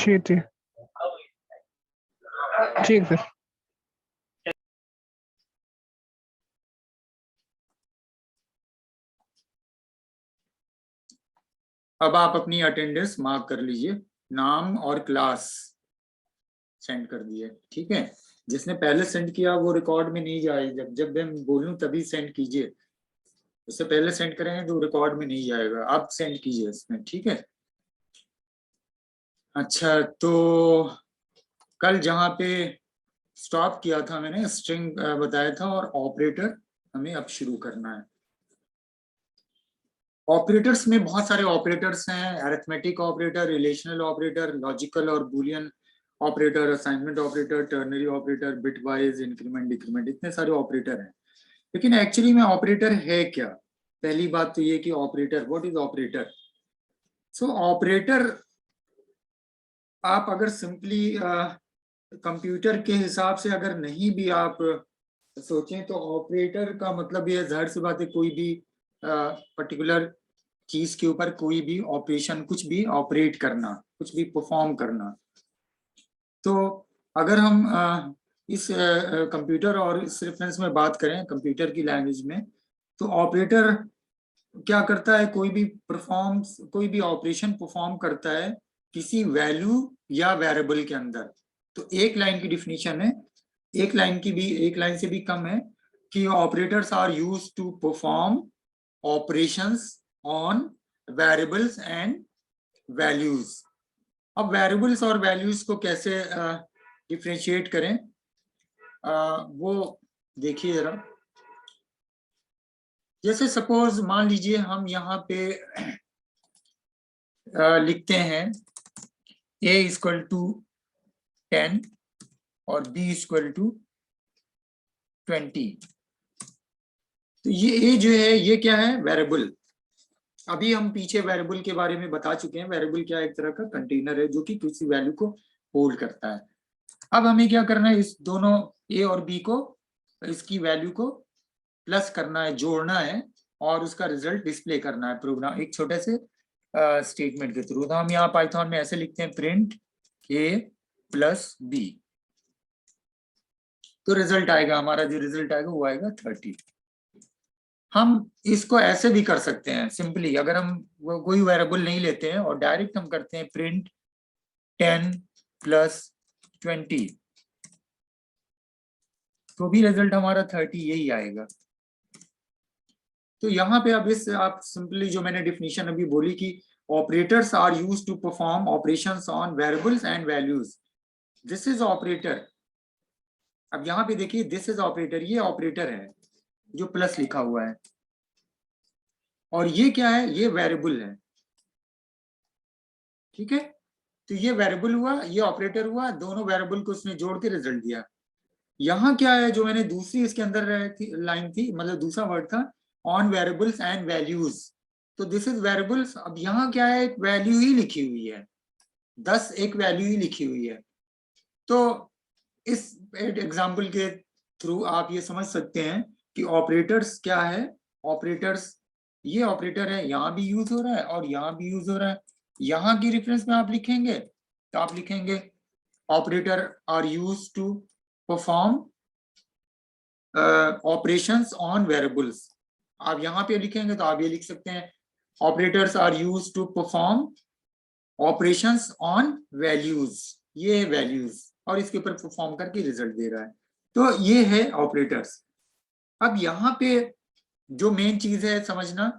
ठीक ठीक ठीक सर। अब आप अपनी अटेंडेंस मार्क कर लीजिए, नाम और क्लास सेंड कर दिए, ठीक है। जिसने पहले सेंड किया वो रिकॉर्ड में नहीं जाएगा, जब जब मैं बोलूं तभी सेंड कीजिए, उससे पहले सेंड करेंगे तो रिकॉर्ड में नहीं जाएगा। आप सेंड कीजिए इसमें, ठीक है। अच्छा, तो कल जहाँ पे स्टॉप किया था मैंने, स्ट्रिंग बताया था और ऑपरेटर हमें अब शुरू करना है। ऑपरेटर्स में बहुत सारे ऑपरेटर्स हैं, arithmetic operator, relational operator, logical और boolean operator, assignment operator, ternary operator, bitwise, increment, decrement, इतने सारे ऑपरेटर हैं। लेकिन एक्चुअली में ऑपरेटर है क्या? पहली बात तो ये कि operator, what is operator? So operator, आप अगर सिंपली कंप्यूटर के हिसाब से अगर नहीं भी आप सोचें तो ऑपरेटर का मतलब ये जाहिर सी बात है, कोई भी पर्टिकुलर चीज के ऊपर कोई भी ऑपरेशन, कुछ भी ऑपरेट करना, कुछ भी परफॉर्म करना। तो अगर हम इस कंप्यूटर और इस रेफरेंस में बात करें कंप्यूटर की लैंग्वेज में, तो ऑपरेटर क्या करता है? कोई भी ऑपरेशन परफॉर्म करता है किसी वैल्यू या वेरिएबल के अंदर। तो एक लाइन की डिफिनीशन है, एक लाइन से भी कम है कि operators are used to perform operations on variables and values. अब वेरिएबल्स और वैल्यूज को कैसे डिफरेंशिएट करें, वो देखिए जरा। जैसे सपोज मान लीजिए हम यहाँ पे लिखते हैं a इक्वल टू 10 और b इक्वल टू 20। तो ये a जो है ये क्या है? वेरिएबल। अभी हम पीछे वेरिएबल के बारे में बता चुके हैं। वेरिएबल क्या है? एक तरह का कंटेनर है जो कि किसी वैल्यू को होल्ड करता है। अब हमें क्या करना है? इस दोनों a और b को, इसकी वैल्यू को प्लस करना है, जोड़ना है और उसका रिजल्ट डिस्प्ले करना है प्रोग्राम एक छोटे से स्टेटमेंट के थ्रू। तो हम यहाँ पाइथन में ऐसे लिखते हैं प्रिंट a प्लस b, तो रिजल्ट आएगा हमारा, जो रिजल्ट आएगा वो आएगा 30। हम इसको ऐसे भी कर सकते हैं सिंपली, अगर हम कोई वेरिएबल नहीं लेते हैं और डायरेक्ट हम करते हैं प्रिंट 10 प्लस 20, तो भी रिजल्ट हमारा 30 यही आएगा। तो यहाँ पे अब इस आप सिंपली जो मैंने डिफिनीशन अभी बोली कि operators are used to perform operations on variables and values, this is operator. अब यहाँ पे देखिए दिस इज ऑपरेटर, ये ऑपरेटर है जो प्लस लिखा हुआ है, और ये क्या है? ये वेरिएबल है, ठीक है। तो ये वेरिएबल हुआ, ये ऑपरेटर हुआ, दोनों वेरिएबल को उसने जोड़ के रिजल्ट दिया। यहाँ क्या है? जो मैंने दूसरी इसके अंदर लाइन थी, मतलब दूसरा वर्ड था ऑन वेरिएबल्स एंड वैल्यूज, तो दिस इज वेरिएबल्स। अब यहाँ क्या है? एक वैल्यू ही लिखी हुई है, 10 एक वैल्यू ही लिखी हुई है। तो इस एग्जाम्पल के थ्रू आप ये समझ सकते हैं कि ऑपरेटर्स क्या है। ऑपरेटर्स, ये ऑपरेटर है, यहाँ भी यूज हो रहा है और यहाँ भी यूज हो रहा है। यहाँ की रेफरेंस में आप लिखेंगे तो आप लिखेंगे operator are use to perform operations on variables. आप यहाँ पे लिखेंगे तो आप ये लिख सकते हैं operators are use to perform operations on values, ये है वैल्यूज, और इसके ऊपर परफॉर्म करके रिजल्ट दे रहा है। तो ये है ऑपरेटर्स। अब यहाँ पे जो मेन चीज है समझना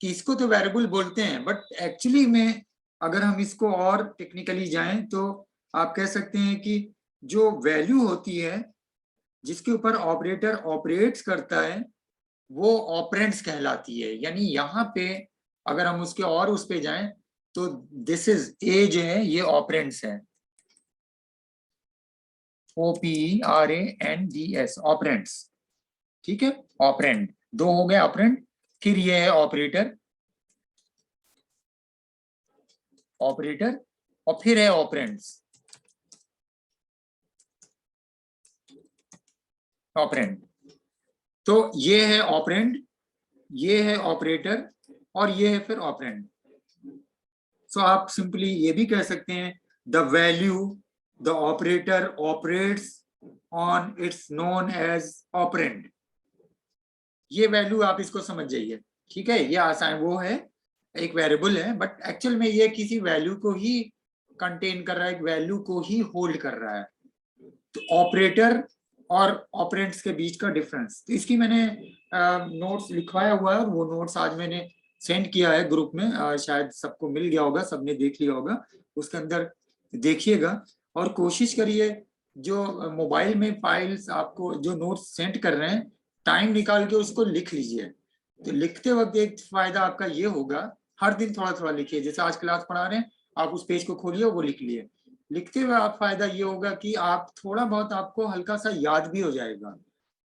कि इसको तो वेरिएबल बोलते हैं, बट एक्चुअली में अगर हम इसको और टेक्निकली जाएं तो आप कह सकते हैं कि जो वैल्यू होती है जिसके ऊपर ऑपरेटर ऑपरेट्स करता है वो ऑपरेंड्स कहलाती है। यानी यहाँ पे अगर हम उसके और उस पे जाएं तो दिस इज ए जो है ये ऑपरेंड्स है, OPERANDS, ऑपरेंड्स, ठीक है। ऑपरेंड दो हो गए ऑपरेंड, फिर ये है ऑपरेटर, ऑपरेटर और फिर है ऑपरेंड्स, ऑपरेंड। तो ये है ऑपरेंड, ये है ऑपरेटर और ये है फिर ऑपरेंड। सो आप सिंपली ये भी कह सकते हैं the value the operator operates on it's known as operand. ये वैल्यू आप इसको समझ जाइए, ठीक है। ये आसान वो है, एक वेरिएबल है, बट एक्चुअल में ये किसी वैल्यू को ही कंटेन कर रहा है, एक वैल्यू को ही होल्ड कर रहा है। तो ऑपरेटर और ऑपरेंट्स के बीच का डिफरेंस, तो इसकी मैंने नोट्स लिखवाया हुआ है और वो नोट्स आज मैंने सेंड किया है ग्रुप में, शायद सबको मिल गया होगा, सबने देख लिया होगा। उसके अंदर देखिएगा और कोशिश करिए जो मोबाइल में फाइल्स आपको जो नोट्स सेंड कर रहे हैं, टाइम निकाल के उसको लिख लीजिए। तो लिखते वक्त एक फायदा आपका ये होगा, हर दिन थोड़ा थोड़ा लिखिए। जैसे आज क्लास पढ़ा रहे हैं, आप उस पेज को खोलिए, वो लिख लिए। लिखते हुए आप फायदा ये होगा कि आप थोड़ा बहुत आपको हल्का सा याद भी हो जाएगा।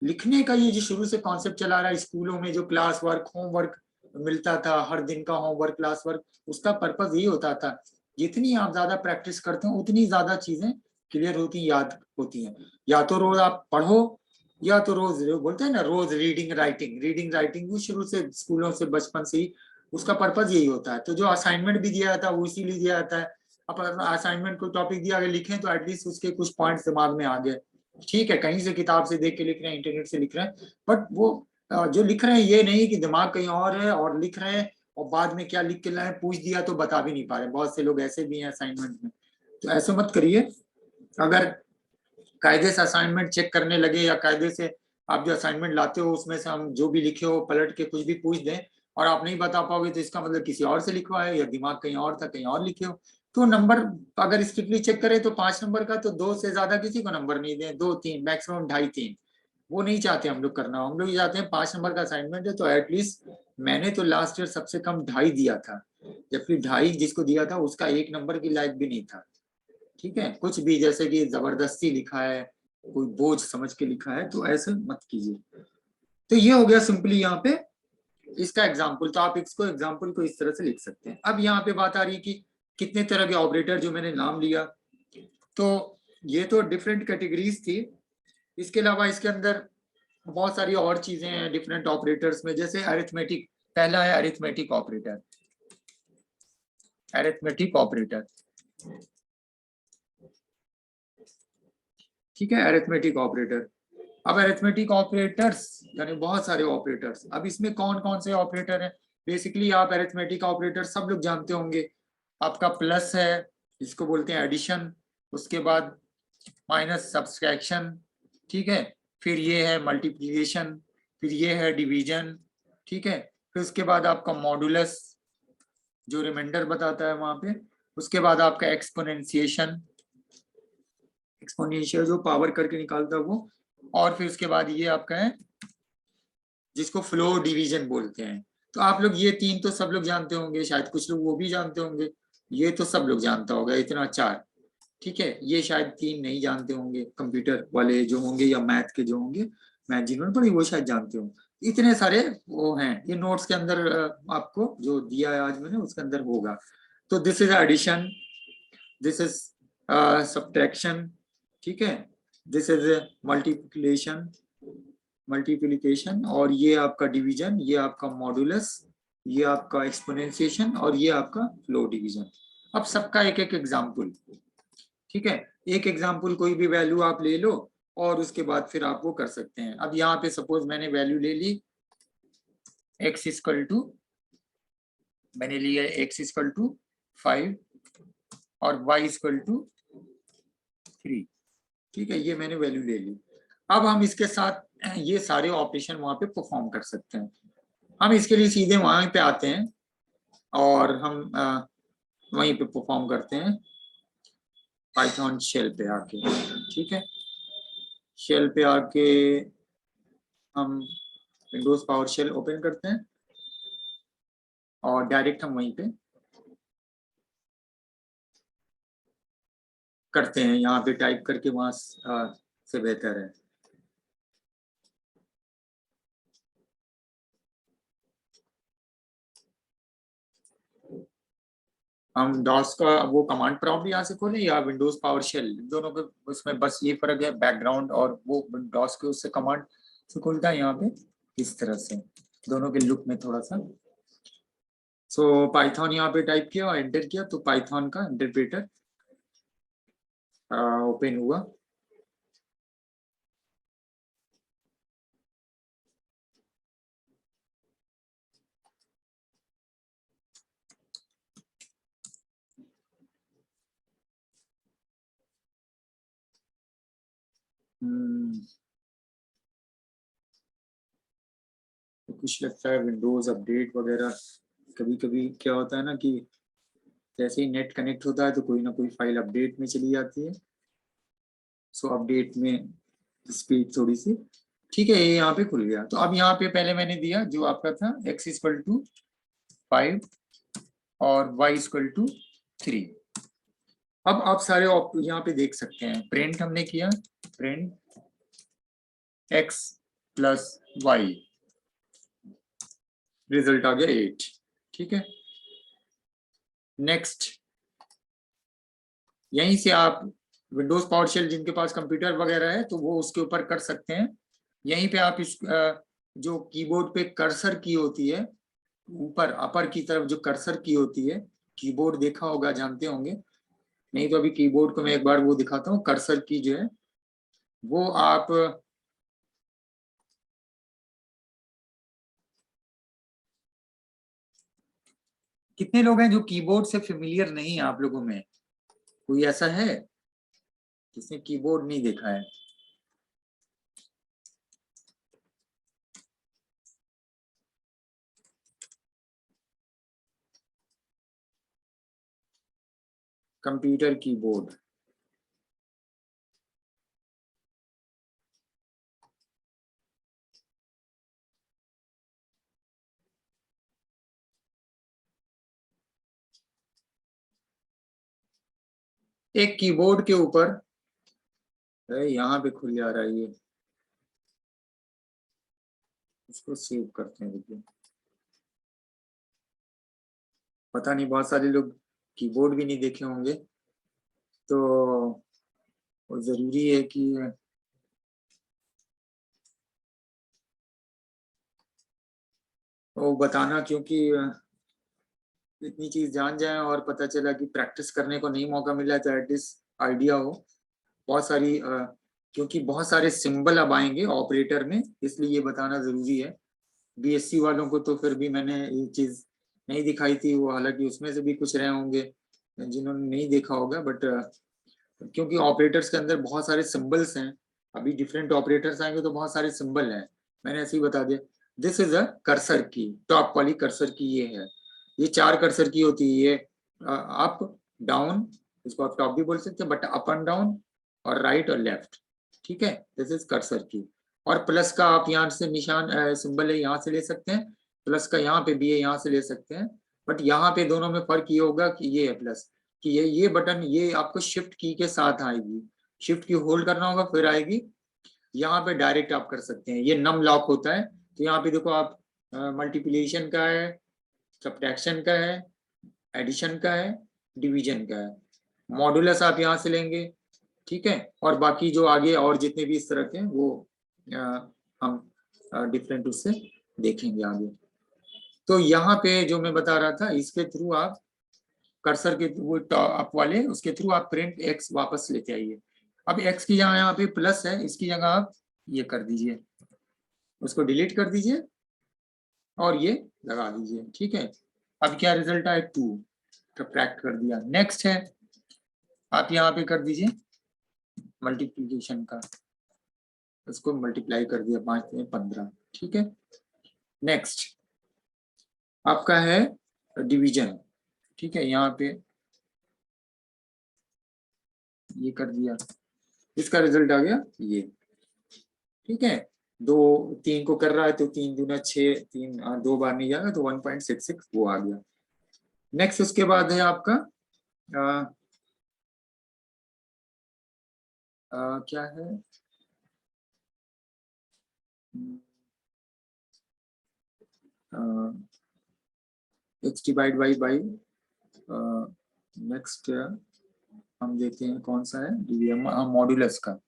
लिखने का ये जो शुरू से कॉन्सेप्ट चला रहा है स्कूलों में, जो क्लास वर्क होमवर्क मिलता था, हर दिन का होमवर्क क्लास वर्क, उसका पर्पज यही होता था जितनी आप ज्यादा प्रैक्टिस करते हो उतनी ज्यादा चीजें क्लियर होती, याद होती हैं। या तो रोज आप पढ़ो, या तो रोज बोलते हैं ना, रोज रीडिंग राइटिंग वो शुरू से स्कूलों से बचपन से ही उसका पर्पज यही होता है। तो जो असाइनमेंट भी दिया जाता है वो इसीलिए दिया जाता है। अब असाइनमेंट को टॉपिक दिया, अगर लिखें तो एटलीस्ट उसके कुछ पॉइंट्स दिमाग में आ गए। ठीक है, कहीं से किताब से देख के लिख रहे हैं, इंटरनेट से लिख रहे हैं, बट वो जो लिख रहे हैं ये नहीं कि दिमाग कहीं और है और लिख रहे हैं और बाद में क्या लिख के लाए, पूछ दिया तो बता भी नहीं पा रहे। बहुत से लोग ऐसे भी हैं असाइनमेंट में, तो ऐसे मत करिए। अगर कायदे से असाइनमेंट चेक करने लगे या कायदे से आप जो असाइनमेंट लाते हो उसमें से हम जो भी लिखे हो पलट के कुछ भी पूछ दें और आप नहीं बता पाओगे, तो इसका मतलब किसी और से लिखवा है या दिमाग कहीं और था, कहीं और लिखे हो। तो नंबर अगर स्ट्रिक्टली चेक करें तो 5 नंबर का, तो 2 से ज्यादा किसी को नंबर नहीं दें, 2 3 मैक्सिमम 2.5 3, वो नहीं चाहते हम लोग करना। हम लोग ये चाहते हैं 5 नंबर का असाइनमेंट है तो एटलीस्ट, मैंने तो लास्ट ईयर सबसे कम 2.5 दिया था, जबकि 2.5 जिसको दिया था उसका 1 नंबर की लायक भी नहीं था। ठीक है, कुछ भी जैसे कि जबरदस्ती लिखा है, कोई बोझ समझ के लिखा है, तो ऐसे मत कीजिए। तो ये हो गया सिंपली यहाँ पे इसका एग्जाम्पल। तो आप इसको एग्जाम्पल को इस तरह से लिख सकते हैं। अब यहाँ पे बात आ रही है कि कितने तरह के ऑपरेटर जो मैंने नाम लिया, तो ये तो डिफरेंट कैटेगरीज थी। इसके अलावा इसके अंदर बहुत सारी और चीजें हैं डिफरेंट ऑपरेटर्स में। जैसे अरिथमेटिक, पहला है अरिथमेटिक ऑपरेटर। अरिथमेटिक ऑपरेटर, ठीक है, अरिथमेटिक ऑपरेटर। अब अरिथमेटिक ऑपरेटर्स यानी बहुत सारे ऑपरेटर्स। अब इसमें कौन कौन से ऑपरेटर हैं? बेसिकली आप अरिथमेटिक ऑपरेटर सब लोग जानते होंगे। आपका प्लस है, इसको बोलते हैं एडिशन, उसके बाद माइनस सब्सट्रैक्शन, ठीक है, फिर ये है मल्टीप्लिकेशन, फिर ये है डिवीजन, ठीक है, फिर उसके बाद आपका मॉडुलस जो रिमाइंडर बताता है वहां पे, उसके बाद आपका एक्सपोनेंशिएशन, एक्सपोनेंशियल जो पावर करके निकालता है वो, और फिर उसके बाद ये आपका है जिसको फ्लो डिवीजन बोलते हैं। तो आप लोग ये 3 तो सब लोग जानते होंगे, शायद कुछ लोग वो भी जानते होंगे, ये तो सब लोग जानता होगा इतना 4, ठीक है। ये शायद 3 नहीं जानते होंगे, कंप्यूटर वाले जो होंगे या मैथ के जो होंगे, मैथ जिन्होंने पढ़ी वो शायद जानते होंगे। इतने सारे वो हैं, ये नोट्स के अंदर आपको जो दिया है आज मैंने उसके अंदर होगा। तो this is addition, this is subtraction, ठीक है, दिस इज मल्टीप्लिकेशन, और ये आपका डिवीजन, ये आपका मॉडुलस, ये आपका एक्सपोनेंशिएशन और ये आपका फ्लो डिवीजन। अब सबका एक एक एग्जाम्पल, ठीक है, एक एग्जाम्पल कोई भी वैल्यू आप ले लो और उसके बाद फिर आप वो कर सकते हैं। अब यहाँ पे सपोज मैंने वैल्यू ले ली x इक्वल टू, मैंने लिया x इक्वल टू 5 और y इक्वल टू 3, ठीक है, ये मैंने वैल्यू ले ली। अब हम इसके साथ ये सारे ऑपरेशन वहां पे परफॉर्म कर सकते हैं। हम इसके लिए सीधे वहां पे आते हैं और हम वहीं पे परफॉर्म करते हैं पाइथन शेल पे आके, ठीक है। शेल पे आके हम विंडोज पावर शेल ओपन करते हैं और डायरेक्ट हम वहीं पे करते हैं, यहाँ पे टाइप करके वहां से बेहतर है। हम डॉस का वो कमांड प्रॉम्प्ट यहाँ से खोलें या विंडोज पावर शेल, दोनों के उसमें बस ये फर्क है बैकग्राउंड, और वो डॉस के उससे कमांड से खुलता है यहाँ पे इस तरह से, दोनों के लुक में थोड़ा सा सो पाइथन यहाँ पे टाइप किया और एंटर किया तो पाइथन का इंटरप्रेटर ओपन हुआ। तो कुछ लगता है विंडोज अपडेट वगैरह, कभी कभी क्या होता है ना कि जैसे ही नेट कनेक्ट होता है तो कोई ना कोई फाइल अपडेट में चली जाती है। सो अपडेट में स्पीड थोड़ी सी ठीक है, ये यहाँ पे खुल गया। तो अब यहाँ पे पहले मैंने दिया जो आपका था x=5 और y=3। अब आप सारे यहाँ पे देख सकते हैं, प्रिंट हमने किया, print x plus Y, result आ गया 8। ठीक है, नेक्स्ट यहीं से आप विंडोज पावरशेल जिनके पास कंप्यूटर वगैरह है तो वो उसके ऊपर कर सकते हैं। यहीं पे आप इस जो कीबोर्ड पे कर्सर की होती है, ऊपर अपर की तरफ जो कर्सर की होती है, कीबोर्ड देखा होगा, जानते होंगे, नहीं तो अभी कीबोर्ड को मैं एक बार वो दिखाता हूँ। कर्सर की जो है वो आप कितने लोग हैं जो कीबोर्ड से फेमिलियर नहीं है आप लोगों में? कोई ऐसा है जिसने कीबोर्ड नहीं देखा है? कंप्यूटर कीबोर्ड, एक कीबोर्ड के ऊपर यहाँ पे खुल जा रहा है ये, इसको सेव करते हैं। देखिए, पता नहीं बहुत सारे लोग कीबोर्ड भी नहीं देखे होंगे, तो जरूरी है कि वो बताना, क्योंकि इतनी चीज जान जाए और पता चला कि प्रैक्टिस करने को नहीं मौका मिला तो एटलीस्ट आइडिया हो। बहुत सारी क्योंकि बहुत सारे सिंबल अब आएंगे ऑपरेटर में, इसलिए ये बताना जरूरी है। बीएससी वालों को तो फिर भी मैंने ये चीज नहीं दिखाई थी, वो हालांकि उसमें से भी कुछ रहे होंगे जिन्होंने नहीं देखा होगा, बट क्योंकि ऑपरेटर्स के अंदर बहुत सारे सिंबल्स हैं, अभी डिफरेंट ऑपरेटर्स आएंगे तो बहुत सारे सिंबल हैं, मैंने ऐसे ही बता दिया। दिस इज अ कर्सर की, टॉप वाली कर्सर की ये है। ये 4 कर्सर की होती है, ये अप डाउन, इसको आप टॉप भी बोल सकते हैं, बट अप एंड डाउन और राइट और लेफ्ट। ठीक है, दिस इज कर्सर की। और प्लस का आप यहाँ से निशान सिंबल है, यहाँ से ले सकते हैं। प्लस का यहाँ पे भी है, यहाँ से ले सकते हैं। बट यहाँ पे दोनों में फर्क ये होगा कि ये है प्लस, कि ये बटन ये आपको शिफ्ट की के साथ आएगी, शिफ्ट की होल्ड करना होगा फिर आएगी। यहाँ पे डायरेक्ट आप कर सकते हैं, ये नम लॉक होता है। तो यहाँ पे देखो आप मल्टीप्लिकेशन का है, सब्ट्रैक्शन का है, एडिशन का है, डिवीजन का है। मॉडुलस आप यहाँ से लेंगे, ठीक है। और बाकी जो आगे और जितने भी इस तरह के हैं वो हम डिफरेंट उससे देखेंगे आगे। तो यहाँ पे जो मैं बता रहा था, इसके थ्रू आप कर्सर के वो अप वाले, उसके थ्रू आप प्रिंट एक्स वापस लेते आइए। अब एक्स की जगह यहाँ पे प्लस है, इसकी जगह आप ये कर दीजिए, उसको डिलीट कर दीजिए और ये लगा दीजिए। ठीक है, अब क्या रिजल्ट आए 2, सब्ट्रैक्ट कर दिया। नेक्स्ट है, आप यहाँ पे कर दीजिए मल्टीप्लीकेशन का, इसको मल्टीप्लाई कर दिया, 5 में 15। ठीक है, नेक्स्ट आपका है डिवीजन। ठीक है, यहाँ पे ये कर दिया, इसका रिजल्ट आ गया ये। ठीक है, 2 3 को कर रहा है तो 3 दूना 6, 3 2 बार नहीं जाएगा तो 1.66 वो आ गया। नेक्स्ट उसके बाद है आपका आ, क्या है, एक्स डिवाइड बाई नेक्स्ट हम देते हैं कौन सा है, मॉडुलस का।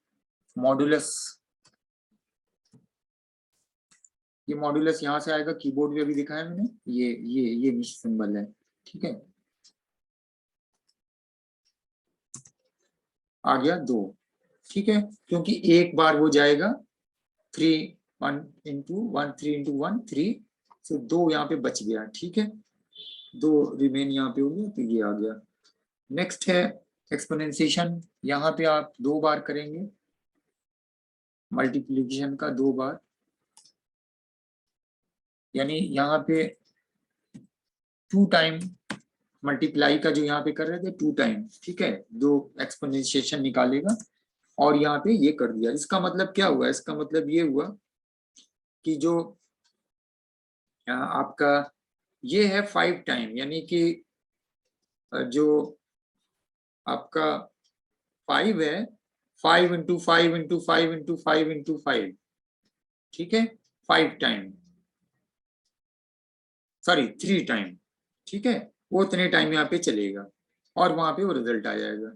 मॉडुलस ये मॉड्यूलस यहाँ से आएगा, कीबोर्ड पे भी दिखाया मैंने, ये निश सिंबल है, ठीक है। आ गया 2, ठीक है, क्योंकि एक बार वो जाएगा 3 1 इंटू 1 3 इंटू 1 3, तो 2 यहाँ पे बच गया, ठीक है, 2 रिमेन यहाँ पे हो गया, तो ये आ गया। नेक्स्ट है एक्सपोनेंशिएशन, यहाँ पे आप 2 बार करेंगे, मल्टीप्लिकेशन का 2 बार, यानी यहाँ पे 2 टाइम मल्टीप्लाई का जो यहाँ पे कर रहे थे 2 टाइम, ठीक है, 2 एक्सपोनेंशिएशन निकालेगा और यहाँ पे ये कर दिया। इसका मतलब क्या हुआ, इसका मतलब ये हुआ कि जो आपका ये है 5 टाइम, यानी कि जो आपका 5 है, 5 इंटू 5 इंटू 5 इंटू 5 इंटू 5, ठीक है, 5 टाइम, सॉरी 3 टाइम, ठीक है, वो उतने टाइम यहाँ पे चलेगा और वहां पे वो रिजल्ट आ जाएगा।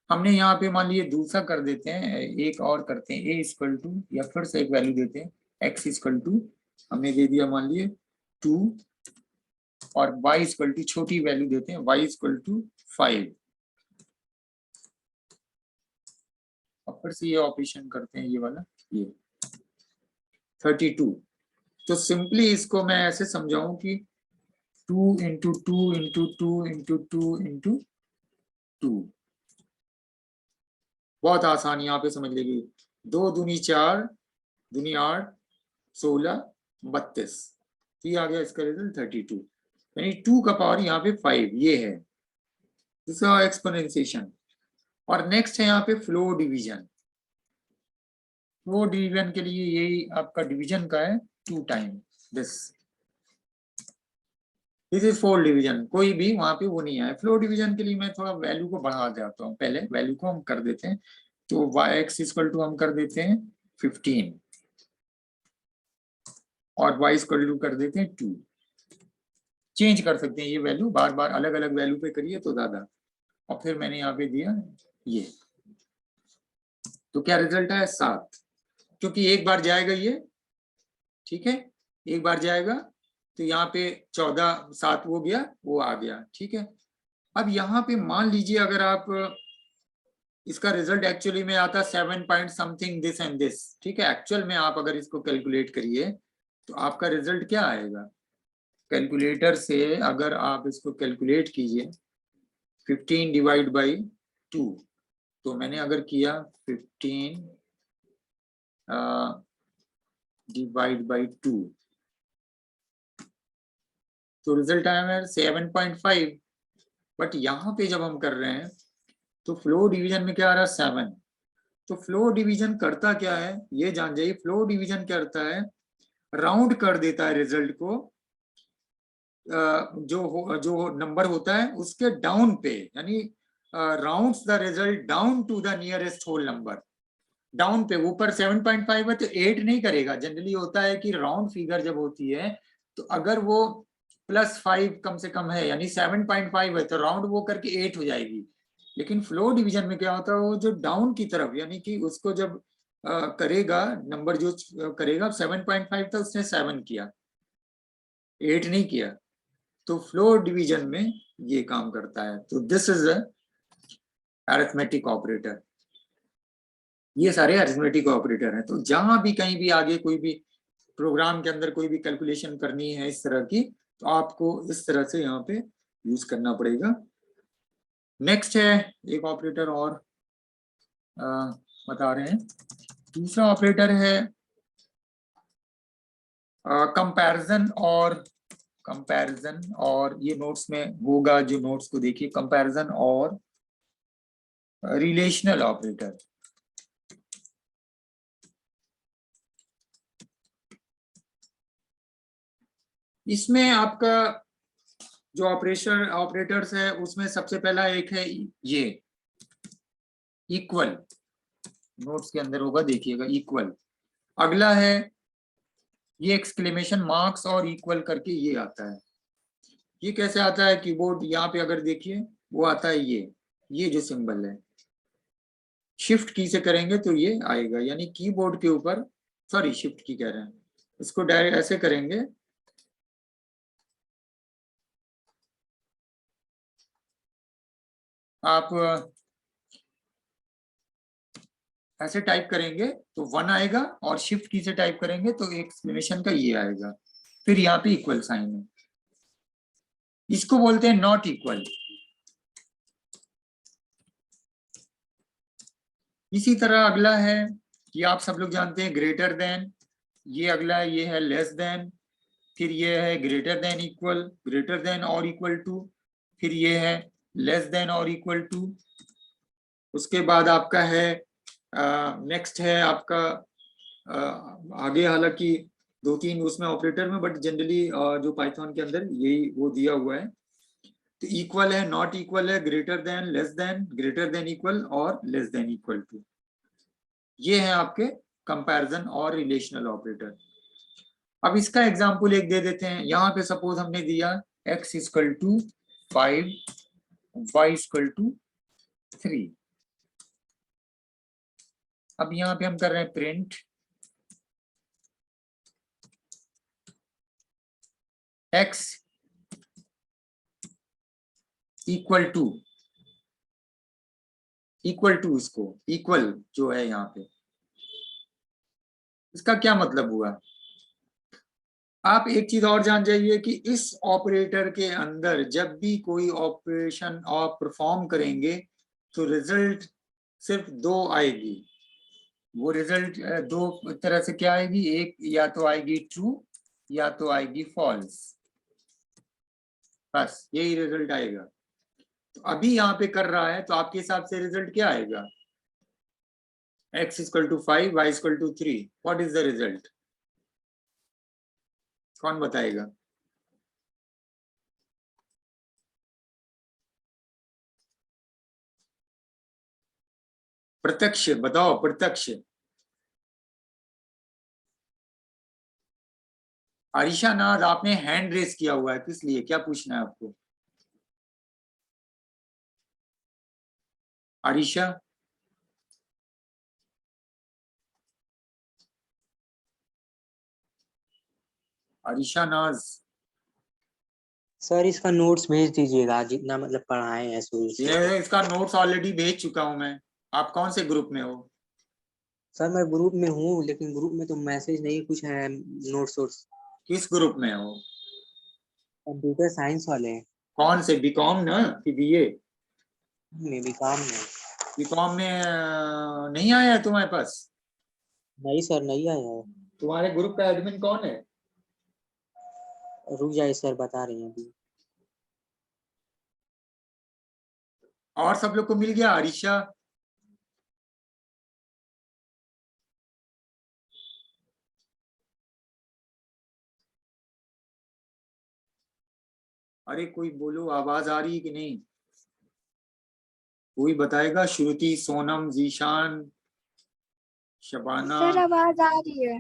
हमने यहाँ पे मान लीजिए दूसरा कर देते हैं, एक और करते हैं, ए इक्वल टू, या फिर से एक वैल्यू देते हैं, एक्स इक्वल टू हमने दे दिया मान लीजिए 2, और y इक्वल टू छोटी वैल्यू देते हैं, y इक्वल टू 5, और फिर से ये ऑपरेशन करते हैं, ये वाला, ये 32। तो सिंपली इसको मैं ऐसे समझाऊं कि 2 इंटू 2 इंटू 2 इंटू 2 इंटू 2, बहुत आसान, यहाँ पे समझ लीजिए, 2 दूनी 4, दूनी 8, 16, 32, ये आ गया इसका रिजल्ट 32, यानी 2 का पावर यहाँ पे 5, ये है दूसरा एक्सपोनेंशिएशन। और नेक्स्ट है यहाँ पे फ्लो डिवीजन। फ्लो डिवीजन के लिए यही आपका डिवीजन का है 2 time this is four division, कोई भी वहां पे वो नहीं आया। फ्लो डिवीजन के लिए मैं थोड़ा वैल्यू को बढ़ा देता हूँ, पहले वैल्यू को हम कर देते हैं, तो वाई एक्स इक्वल टू हम कर देते हैं 15 और वाई इक्वल टू कर देते हैं 2। चेंज कर सकते हैं ये वैल्यू, बार बार अलग अलग वैल्यू पे करिए तो ज्यादा। और फिर मैंने यहाँ पे दिया ये, तो क्या रिजल्ट है 7, क्योंकि एक बार जाएगा ये, ठीक है, एक बार जाएगा, तो यहाँ पे 14 7 हो गया, वो आ गया, ठीक है। अब यहाँ पे मान लीजिए अगर आप इसका रिजल्ट एक्चुअली में आता 7 point something this and this, ठीक है, एक्चुअल में आप अगर इसको कैलकुलेट करिए तो आपका रिजल्ट क्या आएगा, कैलकुलेटर से अगर आप इसको कैलकुलेट कीजिए 15 डिवाइड बाई 2, तो मैंने अगर किया 15 डिवाइड बाई 2, तो रिजल्ट आया मेरा 7.5। बट यहाँ पे जब हम कर रहे हैं तो फ्लो डिवीजन में क्या आ रहा है 7, तो फ्लो डिवीजन करता क्या है ये जान जाइए। फ्लो डिवीजन क्या करता है, राउंड कर देता है रिजल्ट को, जो नंबर होता है उसके डाउन पे, यानी rounds the result down to the nearest whole number. Down पे, ऊपर 7.5 है तो 8 नहीं करेगा। जनरली होता है कि राउंड फिगर जब होती है तो अगर वो +5 कम से कम है, यानी 7.5 है, तो राउंड वो करके 8 हो जाएगी। लेकिन फ्लो डिवीजन में क्या होता है, वो जो डाउन की तरफ, यानी कि उसको जब करेगा नंबर जो करेगा, 7.5 था उसने 7 किया, 8 नहीं किया, तो फ्लो डिवीजन में ये काम करता है। तो दिस इज अरिथमेटिक ऑपरेटर, ये सारे अरिथमेटिक ऑपरेटर हैं। तो जहां भी कहीं भी आगे कोई भी प्रोग्राम के अंदर कोई भी कैलकुलेशन करनी है इस तरह की, तो आपको इस तरह से यहाँ पे यूज करना पड़ेगा। नेक्स्ट है एक ऑपरेटर और बता रहे हैं, दूसरा ऑपरेटर है कंपैरिजन और ये नोट्स में होगा, जो नोट्स को देखिए, कंपैरिजन और रिलेशनल ऑपरेटर। इसमें आपका जो ऑपरेटर्स है उसमें सबसे पहला एक है ये इक्वल, नोट्स के अंदर होगा देखिएगा इक्वल। अगला है ये एक्सक्लेमेशन मार्क्स और इक्वल करके ये आता है। ये कैसे आता है, कीबोर्ड यहाँ पे अगर देखिए वो आता है ये जो सिंबल है, शिफ्ट की से करेंगे तो ये आएगा, यानी कीबोर्ड के ऊपर, सॉरी शिफ्ट की कह रहे हैं, इसको डायरेक्ट ऐसे करेंगे, आप ऐसे टाइप करेंगे तो 1 आएगा, और शिफ्ट की से टाइप करेंगे तो एक्सक्लेमेशन का ये आएगा, फिर यहाँ पे इक्वल साइन है। इसको बोलते हैं नॉट इक्वल। इसी तरह अगला है कि आप सब लोग जानते हैं ग्रेटर देन, ये अगला ये है लेस देन, फिर ये है greater than equal, greater than और इक्वल टू, फिर ये है लेस देन और इक्वल टू। उसके बाद आपका है नेक्स्ट है आपका आगे, हालांकि 2-3 उसमें ऑपरेटर में, बट जनरली जो पाइथन के अंदर यही वो दिया हुआ है। तो इक्वल है, नॉट इक्वल है, greater than, less than, greater than equal और लेस देन इक्वल टू। ये है आपके कंपैरिजन और रिलेशनल ऑपरेटर। अब इसका एग्जांपल एक दे देते हैं। यहाँ पे सपोज हमने दिया x equal to 5, y equal to 3। अब यहाँ पे हम कर रहे हैं प्रिंट x इक्वल टू इसको इक्वल जो है यहाँ पे, इसका क्या मतलब हुआ? आप एक चीज और जान जाइए कि इस ऑपरेटर के अंदर जब भी कोई ऑपरेशन आप परफॉर्म करेंगे तो रिजल्ट सिर्फ 2 आएगी। वो रिजल्ट 2 तरह से क्या आएगी, एक या तो आएगी ट्रू या तो आएगी फॉल्स, बस यही रिजल्ट आएगा। तो अभी यहाँ पे कर रहा है तो आपके हिसाब से रिजल्ट क्या आएगा? x equal to 5, y equal to 3। What is the result? कौन बताएगा? प्रत्यक्ष बताओ, प्रत्यक्ष। आरिशा नाज, आपने हैंड रेस किया हुआ है, किस लिए, क्या पूछना है आपको? आरिशा, आरिशा नाज। सर इसका नोट्स भेज दीजिएगा, जितना मतलब पढ़ाए हैं शुरू से। ये इसका नोट्स ऑलरेडी भेज चुका हूं मैं। आप कौन से ग्रुप में हो? सर मैं ग्रुप में हूँ, लेकिन ग्रुप में तो मैसेज नहीं कुछ है, नोट्स वोट्स। किस ग्रुप में हो? कंप्यूटर साइंस वाले हैं। कौन से, बीकॉम ना कि बीए? में भी काम में। बीकॉम में नहीं आया है तुम्हारे पास? नहीं सर, नहीं आया है। तुम्हारे ग्रुप का एडमिन कौन है? रुक जाइए सर, बता रहे हैं अभी। और सब लोग को मिल गया? आरिशा, अरे कोई बोलो, आवाज आ रही है कि नहीं? कोई बताएगा? श्रुति, सोनम, जीशान, शबाना। सर आवाज आ रही है।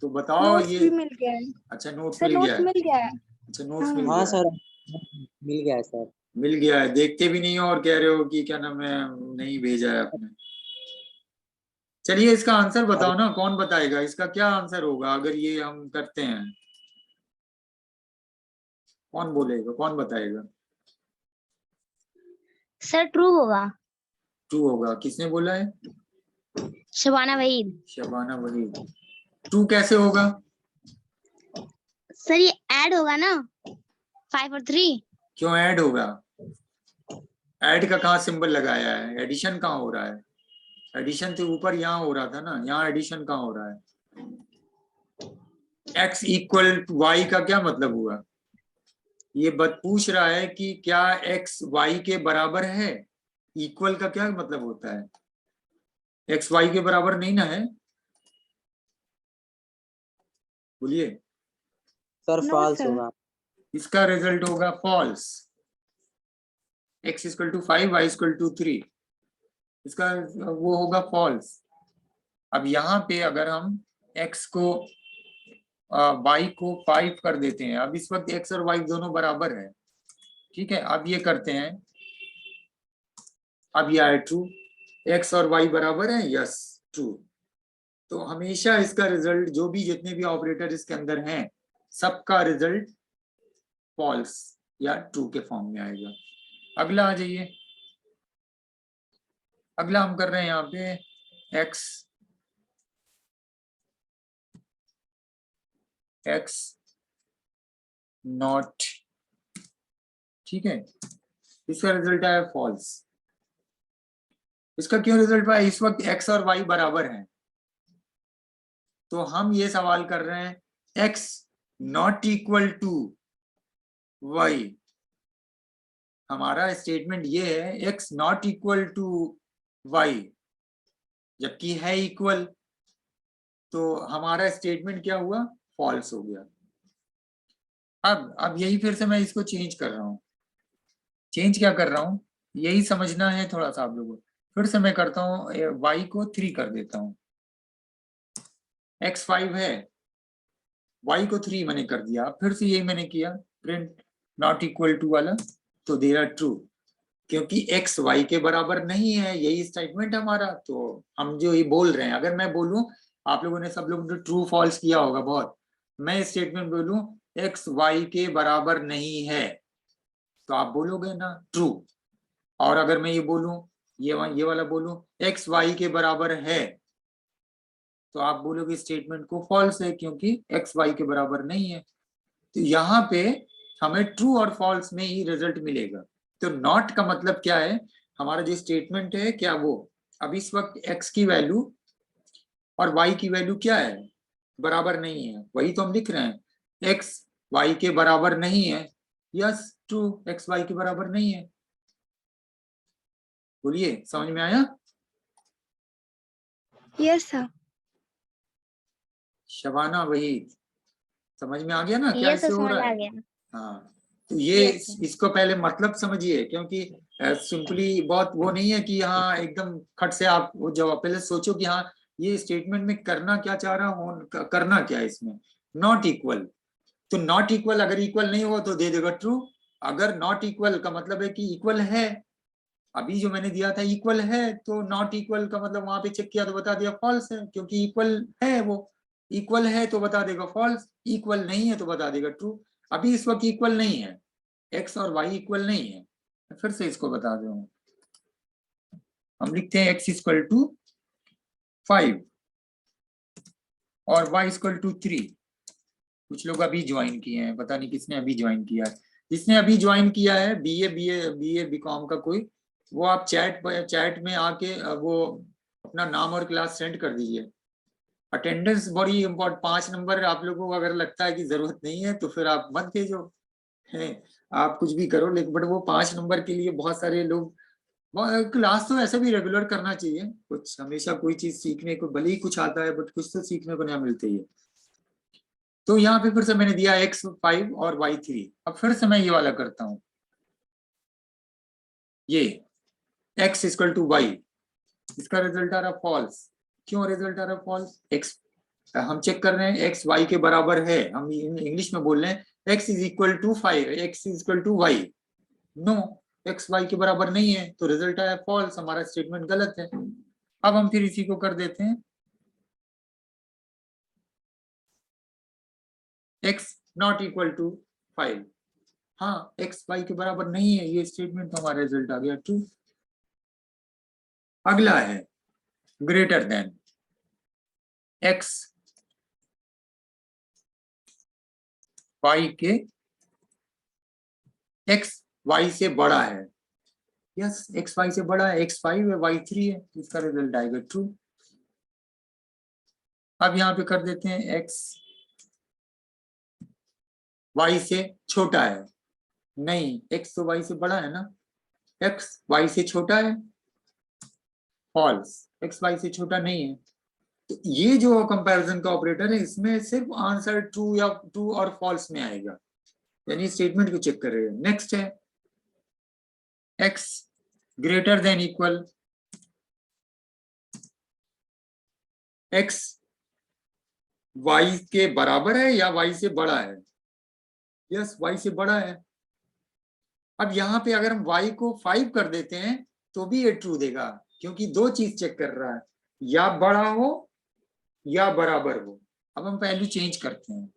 तो बताओ नोट्स ये। भी मिल गया है अच्छा, नोट्स सर, मिल गया नोट्स है। मिल गया है। अच्छा, नोट्स हाँ। मिल हाँ गया है। सर, मिल गया है सर। मिल गया है, देखते भी नहीं हो और कह रहे हो कि क्या नाम है, नहीं भेजा है आपने। चलिए इसका आंसर अरे बताओ ना, कौन बताएगा इसका क्या आंसर होगा अगर ये हम करते हैं? कौन बोलेगा, कौन बताएगा? सर ट्रू होगा। टू होगा, किसने बोला है? शबाना वहीद। शबाना वहीद। टू कैसे होगा? सर ये ऐड होगा ना, 5 और 3। क्यों ऐड होगा? ऐड का कहाँ सिंबल लगाया है? एडिशन कहाँ हो रहा है? एडिशन तो ऊपर यहाँ हो रहा था ना, यहाँ एडिशन कहाँ हो रहा है? x इक्वल टू वाई का क्या मतलब हुआ? ये पूछ रहा है कि क्या x y के बराबर है। इक्वल का क्या मतलब होता है? x y के बराबर नहीं ना है, बोलिए। Sir no false sir. होगा। इसका रिजल्ट होगा false. x equal to 5, y equal to 3, इसका वो होगा फॉल्स। अब यहाँ पे अगर हम x को y को 5 कर देते हैं, अब इस वक्त x और y दोनों बराबर है, ठीक है। अब ये करते हैं, अब ये आए ट्रू, x और y बराबर है, यस ट्रू। तो हमेशा इसका रिजल्ट, जो भी जितने भी ऑपरेटर इसके अंदर हैं, सबका रिजल्ट फॉल्स या ट्रू के फॉर्म में आएगा। अगला आ जाइए, अगला हम कर रहे हैं यहाँ पे x नॉट, ठीक है, इसका रिजल्ट आया फॉल्स। इसका क्यों रिजल्ट आया? इस वक्त x और y बराबर हैं, तो हम ये सवाल कर रहे हैं x not equal to y। हमारा स्टेटमेंट ये है x not equal to y, जबकि है इक्वल, तो हमारा स्टेटमेंट क्या हुआ? फॉल्स हो गया। अब यही फिर से मैं इसको चेंज कर रहा हूं। चेंज क्या कर रहा हूं, यही समझना है थोड़ा सा आप लोगों को। फिर से मैं करता हूं, y को 3 कर देता हूं। x 5 है, y को 3 मैंने कर दिया। फिर से यही मैंने किया, प्रिंट नॉट इक्वल टू वाला, तो दे रहा ट्रू, क्योंकि x y के बराबर नहीं है, यही स्टेटमेंट हमारा। तो हम जो ये बोल रहे हैं, अगर मैं बोलूं, आप लोगों ने सब लोग ट्रू फॉल्स किया होगा बहुत, मैं स्टेटमेंट बोलूं x y के बराबर नहीं है, तो आप बोलोगे ना ट्रू। और अगर मैं ये बोलूं, ये वाला बोलूं x y के बराबर है, तो आप बोलोगे स्टेटमेंट को फॉल्स है, क्योंकि x y के बराबर नहीं है। तो यहाँ पे हमें ट्रू और फॉल्स में ही रिजल्ट मिलेगा। तो नॉट का मतलब क्या है? हमारा जो स्टेटमेंट है, क्या वो अब इस वक्त x की वैल्यू और y की वैल्यू क्या है? बराबर नहीं है, वही तो हम लिख रहे हैं, x y के बराबर नहीं है। यस ट्रू, x y के बराबर नहीं है। बोलिए, समझ में आया? Yes sir. शबाना, वही समझ में आ गया ना क्या यस सर, इससे हो समझ रहा आ है? गया। हाँ, तो ये Yes, sir. इसको पहले मतलब समझिए, क्योंकि सिंपली बहुत वो नहीं है कि हाँ एकदम खट से आप वो जवाब, पहले सोचो कि हाँ ये स्टेटमेंट में करना क्या चाह रहा हूँ, करना क्या है इसमें। नॉट इक्वल, तो नॉट इक्वल, अगर इक्वल नहीं हो तो दे देगा ट्रू। अगर नॉट इक्वल का मतलब है कि इक्वल है, अभी जो मैंने दिया था इक्वल है, तो नॉट इक्वल का मतलब वहां पे चेक किया तो बता दिया फॉल्स है, क्योंकि इक्वल है, वो इक्वल है तो बता देगा फॉल्स, इक्वल नहीं है तो बता देगा ट्रू। अभी इस वक्त इक्वल नहीं है, x और y इक्वल नहीं है। फिर से इसको बता दूं, हम लिखते हैं x इक्वल टू 5 और y इक्वल टू 3। कुछ लोग अभी ज्वाइन किए हैं, पता नहीं किसने अभी ज्वाइन किया है। जिसने अभी ज्वाइन किया है बीए बीकॉम का कोई, वो आप चैट में आके वो अपना नाम और क्लास सेंड कर दीजिए। अटेंडेंस बड़ी इम्पोर्टेंट, 5 नंबर आप लोगों को अगर लगता है कि जरूरत नहीं है तो फिर आप मत भेजो, है आप कुछ भी करो, लेकिन बट वो 5 नंबर के लिए बहुत सारे लोग, क्लास तो ऐसे भी रेगुलर करना चाहिए। कुछ हमेशा कोई चीज सीखने को, भले ही कुछ आता है बट कुछ तो सीखने को नया मिलता ही है। तो यहाँ पे फिर से मैंने दिया x5 और y3। अब फिर से मैं ये वाला करता हूं, ये x इक्वल टू y, इसका रिजल्ट आ रहा फॉल्स। क्यों रिजल्ट आ रहा फॉल्स? x हम चेक कर रहे हैं x y के बराबर है, हम इंग्लिश में बोल रहे हैं x is equal to 5, x is equal to y। No, x y के बराबर नहीं है, तो रिजल्ट आया फॉल्स, हमारा स्टेटमेंट गलत है। अब हम फिर इसी को कर देते हैं x नॉट इक्वल टू 5। हाँ, x y के बराबर नहीं है, ये स्टेटमेंट तो हमारा रिजल्ट आ गया ट्रू। अगला है ग्रेटर देन x y के, x y से बड़ा है। यस, x y से बड़ा है, x 5 है y 3 है, तो इसका रिजल्ट आएगा ट्रू। अब यहाँ पे कर देते हैं x y से छोटा है। नहीं, x तो y से बड़ा है ना, x y से छोटा है, फॉल्स, x y से छोटा नहीं है। तो ये जो कंपैरिजन का ऑपरेटर है, इसमें सिर्फ आंसर ट्रू या ट्रू और फॉल्स में आएगा, यानी स्टेटमेंट को चेक करेगा। नेक्स्ट है x greater than equal, x y के बराबर है या y से बड़ा है? यस, y से बड़ा है। अब यहाँ पे अगर हम y को 5 कर देते हैं तो भी ये ट्रू देगा, क्योंकि दो चीज चेक कर रहा है, या बड़ा हो या बराबर हो। अब हम वैल्यू चेंज करते हैं।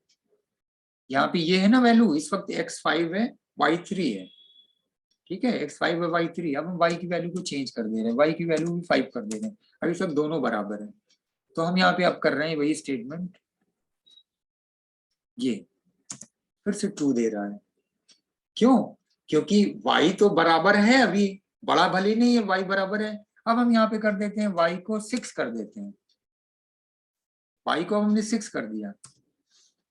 यहाँ पे ये है ना वैल्यू, इस वक्त x5 है y3 है, ठीक है, x5 है y3। अब हम y की वैल्यू को चेंज कर दे रहे हैं, y की वैल्यू भी 5 कर दे रहे हैं। अभी सब दोनों बराबर है, तो हम यहाँ पे अब कर रहे हैं वही स्टेटमेंट, ये फिर से ट्रू दे रहा है। क्यों? क्योंकि y तो बराबर है, अभी बड़ा भले नहीं है, y बराबर है। अब हम यहाँ पे कर देते हैं y को 6 कर देते हैं, y को हमने 6 कर दिया,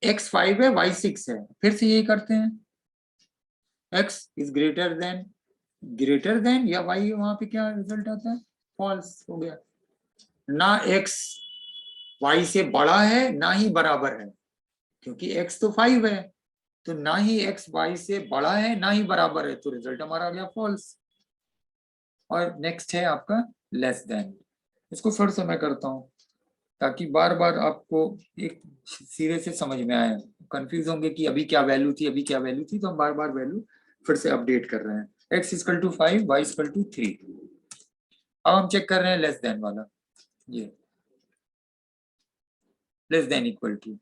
x5 है y 6 है, फिर से यही करते हैं, x इज ग्रेटर देन या y, वहां पे क्या रिजल्ट आता है, फॉल्स हो गया। ना x y से बड़ा है ना ही बराबर है, क्योंकि x तो 5 है, तो ना ही x y से बड़ा है ना ही बराबर है, तो रिजल्ट हमारा आ गया फॉल्स। और नेक्स्ट है आपका लेस देन। इसको फिर से मैं करता हूं ताकि बार बार आपको एक सिरे से समझ में आए। कंफ्यूज होंगे कि अभी क्या वैल्यू थी, अभी क्या वैल्यू थी, तो हम बार बार वैल्यू फिर से अपडेट कर रहे हैं। x equal to 5, y equal to 3। अब हम चेक कर रहे हैं लेस देन वाला, ये लेस देन इक्वल टू